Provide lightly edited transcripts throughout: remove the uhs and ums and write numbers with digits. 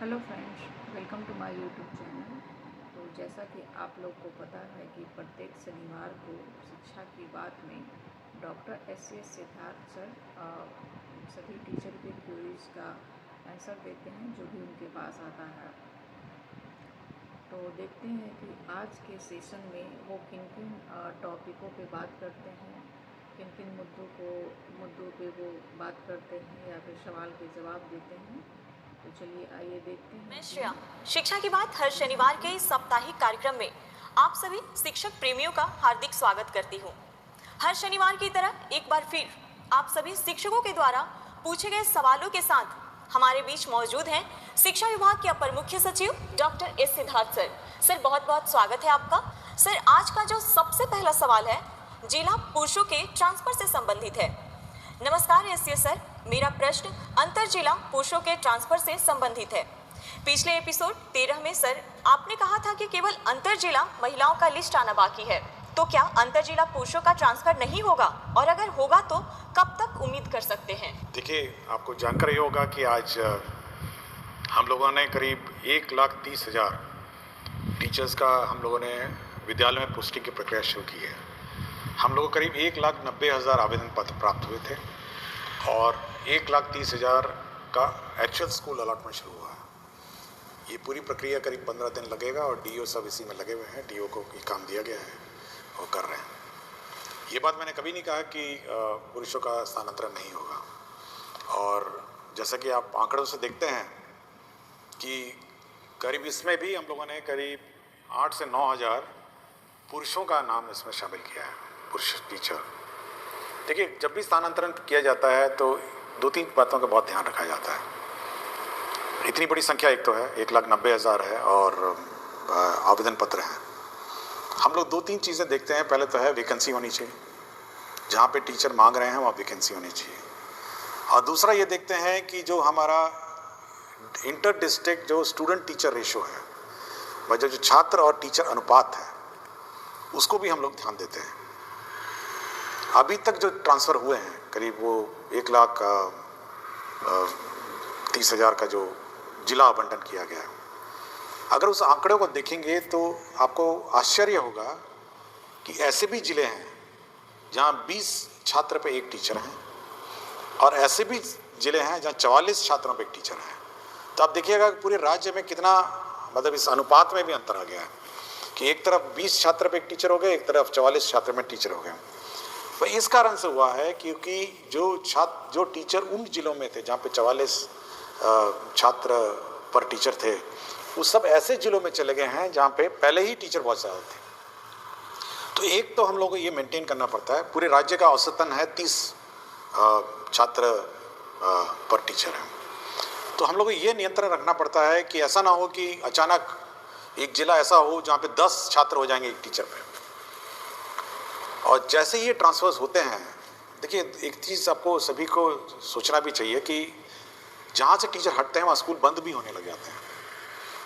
Hello friends, welcome to my YouTube channel. तो जैसा कि आप लोग को पता है कि प्रत्येक शनिवार को शिक्षा की बात में डॉक्टर एस सिद्धार्थ सर सभी टीचर के क्वेरीज का आंसर देते हैं जो भी उनके पास आता है। तो देखते हैं कि आज के सेशन में वो किन किन टॉपिकों पे बात करते हैं, किन किन मुद्दों पे वो बात करते हैं या फिर सवाल के जवाब देते हैं। तो चलिए आइए देखते हैं। मैं श्रेया, शिक्षा की बात हर शनिवार के इस साप्ताहिक कार्यक्रम में आप सभी शिक्षक प्रेमियों का हार्दिक स्वागत करती हूँ। हर शनिवार की तरह एक बार फिर आप सभी शिक्षकों के द्वारा पूछे गए सवालों के साथ हमारे बीच मौजूद हैं शिक्षा विभाग के अपर मुख्य सचिव doctor S Siddharth sir. Sir बहुत बहुत स्वागत है आपका। सर आज का जो सबसे पहला सवाल है जिला पुरुषों के ट्रांसफर से संबंधित है। नमस्कार एससीए सर, मेरा प्रश्न अंतर जिला पुरुषों के ट्रांसफर से संबंधित है। पिछले एपिसोड 13 में सर आपने कहा था कि केवल अंतर जिला महिलाओं का लिस्ट आना बाकी है, तो क्या अंतर जिला पुरुषों का ट्रांसफर नहीं होगा, और अगर होगा तो कब तक उम्मीद कर सकते हैं? देखिए, आपको जानकारी होगा कि आज हम लोगों ने करीब 1,30,000 टीचर्स का हम लोगों ने विद्यालय में पोस्टिंग की प्रक्रिया शुरू की है। हम लोग करीब 1,90,000 आवेदन पत्र प्राप्त हुए थे और 1,30,000 का एक्चुअल स्कूल अलॉटमेंट शुरू हुआ है। ये पूरी प्रक्रिया करीब 15 दिन लगेगा और डीओ सब इसी में लगे हुए हैं। डीओ को ये काम दिया गया है, वो कर रहे हैं। ये बात मैंने कभी नहीं कहा कि पुरुषों का स्थानांतरण नहीं होगा, और जैसा कि आप आंकड़ों से देखते हैं कि करीब इसमें भी हम लोगों ने करीब 8 से 9,000 पुरुषों का नाम इसमें शामिल किया है, पुरुष टीचर। देखिए, जब भी स्थानांतरण किया जाता है तो 2-3 बातों का बहुत ध्यान रखा जाता है। इतनी बड़ी संख्या एक तो है, 1,90,000 है और आवेदन पत्र हैं। हम लोग 2-3 चीज़ें देखते हैं। पहले तो है वैकेंसी होनी चाहिए, जहाँ पे टीचर मांग रहे हैं वहाँ वैकेंसी होनी चाहिए। और दूसरा ये देखते हैं कि जो हमारा इंटर डिस्ट्रिक्ट जो स्टूडेंट टीचर रेशो है, वह जो छात्र और टीचर अनुपात है, उसको भी हम लोग ध्यान देते हैं। अभी तक जो ट्रांसफ़र हुए हैं करीब वो 1,30,000 का जो जिला आवंटन किया गया है, अगर उस आंकड़ों को देखेंगे तो आपको आश्चर्य होगा कि ऐसे भी ज़िले हैं जहां 20 छात्र पे एक टीचर हैं, और ऐसे भी ज़िले हैं जहां 44 छात्रों पे एक टीचर है। तो आप देखिएगा पूरे राज्य में कितना, मतलब इस अनुपात में भी अंतर आ गया है कि एक तरफ 20 छात्र पे एक टीचर हो गए, एक तरफ 44 छात्र में टीचर हो गए। तो इस कारण से हुआ है क्योंकि जो टीचर उन जिलों में थे जहाँ पे 44 छात्र पर टीचर थे, वो सब ऐसे जिलों में चले गए हैं जहाँ पे पहले ही टीचर बहुत ज़्यादा थे। तो एक तो हम लोगों को ये मेंटेन करना पड़ता है। पूरे राज्य का औसतन है 30 छात्र पर टीचर है। तो हम लोग को ये नियंत्रण रखना पड़ता है कि ऐसा ना हो कि अचानक एक जिला ऐसा हो जहाँ पे 10 छात्र हो जाएंगे एक टीचर पे। और जैसे ही ये ट्रांसफर्स होते हैं, देखिए एक चीज़ आपको सभी को सोचना भी चाहिए कि जहाँ से टीचर हटते हैं वहाँ स्कूल बंद भी होने लग जाते हैं।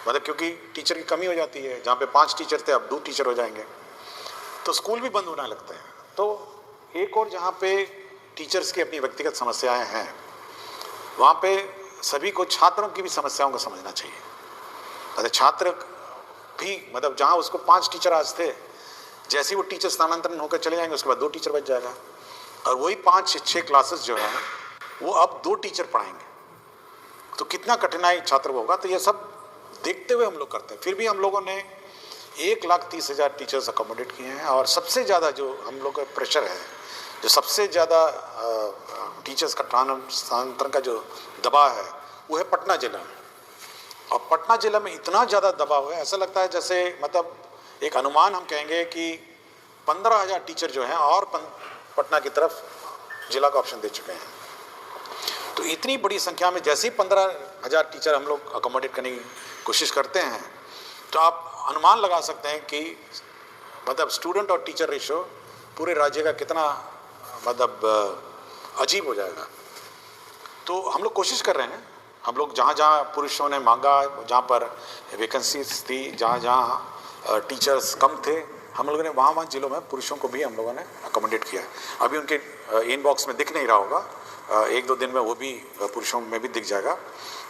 मतलब क्योंकि टीचर की कमी हो जाती है, जहाँ पे 5 टीचर थे अब 2 टीचर हो जाएंगे, तो स्कूल भी बंद होने लगते हैं। तो एक और जहाँ पे टीचर्स की अपनी व्यक्तिगत समस्याएं हैं, वहाँ पे सभी को छात्रों की भी समस्याओं को समझना चाहिए। मतलब छात्र भी, मतलब जहाँ उसको 5 टीचर आज थे, जैसे ही वो टीचर स्थानांतरण होकर चले जाएंगे उसके बाद 2 टीचर बच जाएगा, और वही 5-6 क्लासेस जो है वो अब 2 टीचर पढ़ाएंगे। तो कितना कठिनाई छात्र को होगा। तो ये सब देखते हुए हम लोग करते हैं। फिर भी हम लोगों ने 1,30,000 टीचर्स अकोमोडेट किए हैं, और सबसे ज़्यादा जो हम लोग का प्रेशर है, जो सबसे ज़्यादा टीचर्स का स्थानांतरण का जो दबाव है, वो है पटना जिला में। और पटना जिला में इतना ज़्यादा दबाव है, ऐसा लगता है जैसे, मतलब एक अनुमान हम कहेंगे कि 15,000 टीचर जो हैं और पटना की तरफ जिला का ऑप्शन दे चुके हैं। तो इतनी बड़ी संख्या में जैसे ही 15,000 टीचर हम लोग अकोमोडेट करने की कोशिश करते हैं, तो आप अनुमान लगा सकते हैं कि मतलब स्टूडेंट और टीचर रेशो पूरे राज्य का कितना मतलब अजीब हो जाएगा। तो हम लोग कोशिश कर रहे हैं। हम लोग जहाँ जहाँ पुरुषों ने मांगा, जहाँ पर वैकेंसीज थी, जहाँ जहाँ टीचर्स कम थे, हम लोगों ने वहाँ जिलों में पुरुषों को भी हम लोगों ने अकोमोडेट किया है। अभी उनके इनबॉक्स में दिख नहीं रहा होगा, एक दो दिन में वो भी पुरुषों में भी दिख जाएगा।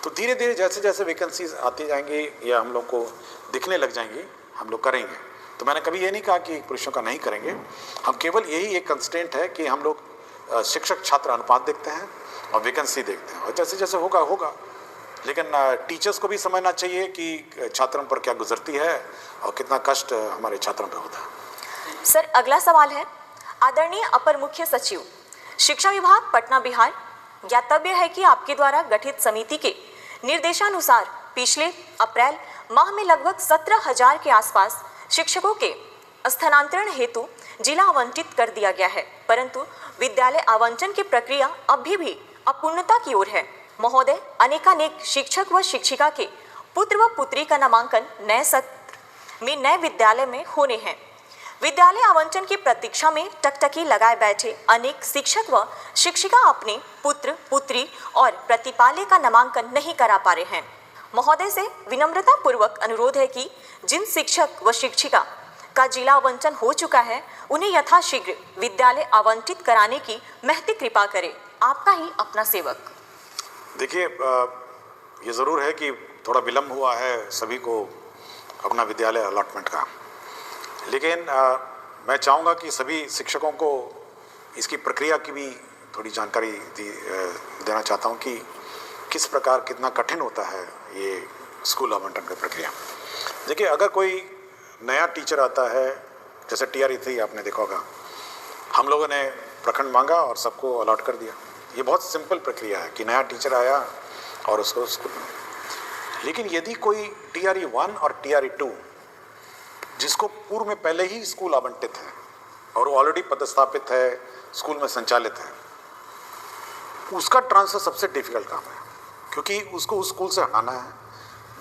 तो धीरे धीरे जैसे जैसे वैकेंसीज आती जाएंगी या हम लोग को दिखने लग जाएंगी, हम लोग करेंगे। तो मैंने कभी ये नहीं कहा कि पुरुषों का नहीं करेंगे, हम केवल यही एक कंस्ट्रेंट है कि हम लोग शिक्षक छात्र अनुपात देखते हैं और वैकेंसी देखते हैं, और जैसे जैसे होगा होगा। लेकिन टीचर्स को भी समझना चाहिए कि छात्रों पर क्या गुजरती है और कितना कष्ट हमारे छात्रों पर होता है। सर, अगला सवाल है, आदरणीय अपर मुख्य सचिव शिक्षा विभाग पटना बिहार, ज्ञातव्य है कि आपके द्वारा गठित समिति के निर्देशानुसार पिछले अप्रैल माह में लगभग 17,000 के आसपास शिक्षकों के स्थानांतरण हेतु जिला आवंटित कर दिया गया है, परंतु विद्यालय आवंटन की प्रक्रिया अभी भी अपूर्णता की ओर है। महोदय, अनेकानेक शिक्षक व शिक्षिका के पुत्र व पुत्री का नामांकन नए सत्र में नए विद्यालय में होने हैं। विद्यालय आवंटन की प्रतीक्षा में टकटकी लगाए बैठे अनेक शिक्षक व शिक्षिका अपने पुत्र पुत्री और प्रतिपाल्य का नामांकन नहीं करा पा रहे हैं। महोदय से विनम्रता पूर्वक अनुरोध है कि जिन शिक्षक व शिक्षिका का जिला आवंटन हो चुका है उन्हें यथाशीघ्र विद्यालय आवंटित कराने की महती कृपा करें। आपका ही अपना सेवक। देखिए, ये ज़रूर है कि थोड़ा विलम्ब हुआ है सभी को अपना विद्यालय अलॉटमेंट का, लेकिन मैं चाहूँगा कि सभी शिक्षकों को इसकी प्रक्रिया की भी थोड़ी जानकारी देना चाहता हूँ कि किस प्रकार कितना कठिन होता है ये स्कूल आवंटन की प्रक्रिया। देखिए, अगर कोई नया टीचर आता है, जैसे TRE-3 आपने देखा होगा, हम लोगों ने प्रखंड मांगा और सबको अलॉट कर दिया। ये बहुत सिंपल प्रक्रिया है कि नया टीचर आया और उसको स्कूल में। लेकिन यदि कोई TRE-1 और TRE-2 जिसको पूर्व में पहले ही स्कूल आवंटित है और वो ऑलरेडी पदस्थापित है, स्कूल में संचालित है, उसका ट्रांसफर सबसे डिफिकल्ट काम है, क्योंकि उसको उस स्कूल से हटाना है,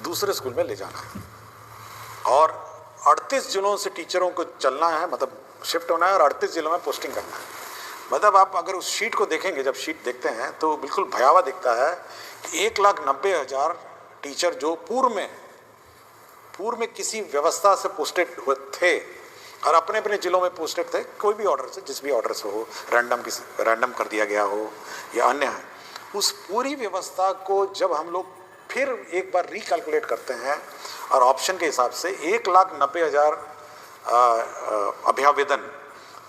दूसरे स्कूल में ले जाना है, और 38 जिलों से टीचरों को चलना है, मतलब शिफ्ट होना है, और 38 जिलों में पोस्टिंग करना है। मतलब आप अगर उस शीट को देखेंगे, जब शीट देखते हैं तो बिल्कुल भयावह दिखता है कि 1,90,000 टीचर जो पूर्व में किसी व्यवस्था से पोस्टेड थे और अपने अपने जिलों में पोस्टेड थे, कोई भी ऑर्डर से, जिस भी ऑर्डर से हो, रैंडम कर दिया गया हो या अन्य है, उस पूरी व्यवस्था को जब हम लोग फिर एक बार रिकैलकुलेट करते हैं और ऑप्शन के हिसाब से 1,90,000 अभ्यावेदन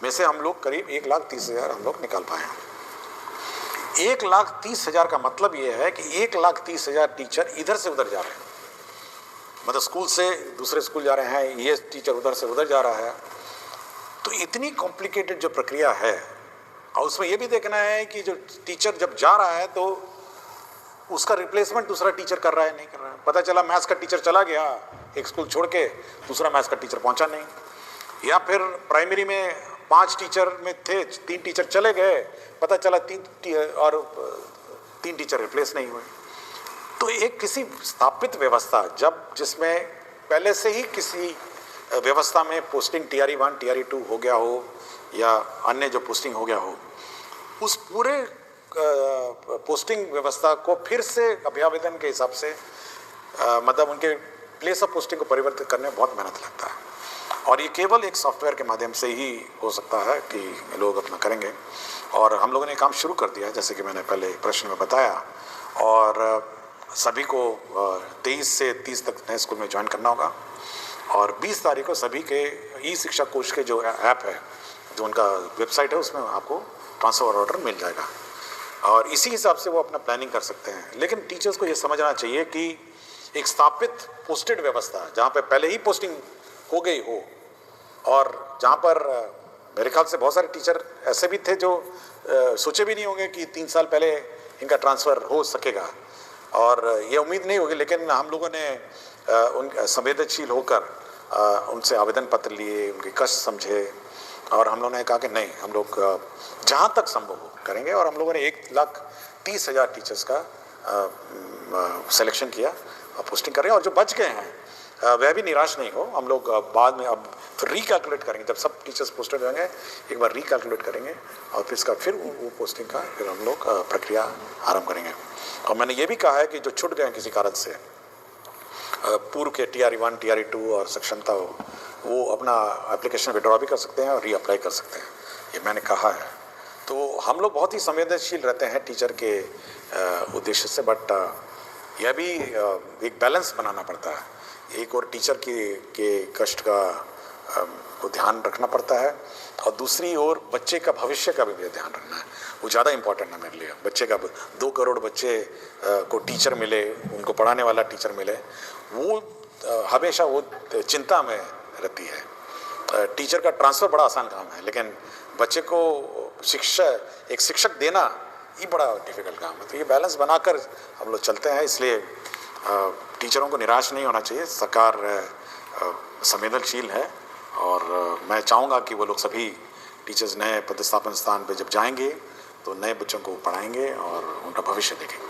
में से हम लोग करीब 1,30,000 हम लोग निकाल पाए हैं। 1,30,000 का मतलब ये है कि 1,30,000 टीचर इधर से उधर जा रहे हैं, मतलब स्कूल से दूसरे स्कूल जा रहे हैं, ये टीचर उधर से उधर जा रहा है। तो इतनी कॉम्प्लिकेटेड जो प्रक्रिया है, और उसमें ये भी देखना है कि जो टीचर जब जा रहा है तो उसका रिप्लेसमेंट दूसरा टीचर कर रहा है नहीं कर रहा है। पता चला मैथ्स का टीचर चला गया एक स्कूल छोड़ के, दूसरा मैथ्स का टीचर पहुंचा नहीं, या फिर प्राइमरी में 5 टीचर में थे, 3 टीचर चले गए, पता चला 3 टीचर रिप्लेस नहीं हुए। तो एक किसी स्थापित व्यवस्था जिसमें पहले से ही किसी व्यवस्था में पोस्टिंग TRE-1 TRE-2 हो गया हो या अन्य जो पोस्टिंग हो गया हो, उस पूरे पोस्टिंग व्यवस्था को फिर से अभ्यावेदन के हिसाब से मतलब उनके प्लेस ऑफ पोस्टिंग को परिवर्तित करने में बहुत मेहनत लगता है, और ये केवल एक सॉफ्टवेयर के माध्यम से ही हो सकता है कि लोग अपना करेंगे। और हम लोगों ने काम शुरू कर दिया, जैसे कि मैंने पहले प्रश्न में बताया, और सभी को 23 से 30 तक नए स्कूल में ज्वाइन करना होगा, और 20 तारीख को सभी के ई-शिक्षा कोश के जो ऐप है, जो उनका वेबसाइट है, उसमें आपको ट्रांसफ़र ऑर्डर मिल जाएगा, और इसी हिसाब से वो अपना प्लानिंग कर सकते हैं। लेकिन टीचर्स को ये समझना चाहिए कि एक स्थापित पोस्टेड व्यवस्था जहाँ पे पहले ही पोस्टिंग हो गई हो, और जहाँ पर मेरे ख्याल से बहुत सारे टीचर ऐसे भी थे जो सोचे भी नहीं होंगे कि 3 साल पहले इनका ट्रांसफ़र हो सकेगा, और ये उम्मीद नहीं होगी, लेकिन हम लोगों ने उन संवेदनशील होकर उनसे आवेदन पत्र लिए, उनके कष्ट समझे, और हम लोगों ने कहा कि नहीं, हम लोग जहाँ तक संभव हो करेंगे, और हम लोगों ने 1,30,000 टीचर्स का सिलेक्शन किया और पोस्टिंग कर रहे हैं, और जो बच गए हैं वह भी निराश नहीं हो। हम लोग बाद में अब फिर रिकैलकुलेट करेंगे, जब सब टीचर्स पोस्टेड होंगे एक बार रिकैलकुलेट करेंगे, और फिर इसका फिर वो पोस्टिंग का फिर हम लोग प्रक्रिया आरंभ करेंगे। और मैंने ये भी कहा है कि जो छूट गए किसी कारण से पूर्व के TRE-1 TRE-2 और सक्षमता हो, वो अपना एप्लीकेशन विड्रॉ भी कर सकते हैं और रीअप्लाई कर सकते हैं, ये मैंने कहा है। तो हम लोग बहुत ही संवेदनशील रहते हैं टीचर के उद्देश्य से, बट यह भी एक बैलेंस बनाना पड़ता है। एक और टीचर के कष्ट को ध्यान रखना पड़ता है, और दूसरी ओर बच्चे का भविष्य का भी ध्यान रखना है। वो ज़्यादा इम्पोर्टेंट है मेरे लिए। बच्चे का 2 करोड़ बच्चे को टीचर मिले, उनको पढ़ाने वाला टीचर मिले, वो हमेशा वो चिंता में रहती है। टीचर का ट्रांसफ़र बड़ा आसान काम है, लेकिन बच्चे को एक शिक्षक देना ये बड़ा डिफ़िकल्ट काम है। तो ये बैलेंस बनाकर हम लोग चलते हैं, इसलिए टीचरों को निराश नहीं होना चाहिए। सरकार संवेदनशील है, और मैं चाहूँगा कि वो लोग सभी टीचर्स नए पदस्थापन स्थान पे जब जाएंगे तो नए बच्चों को पढ़ाएंगे और उनका भविष्य देखेंगे।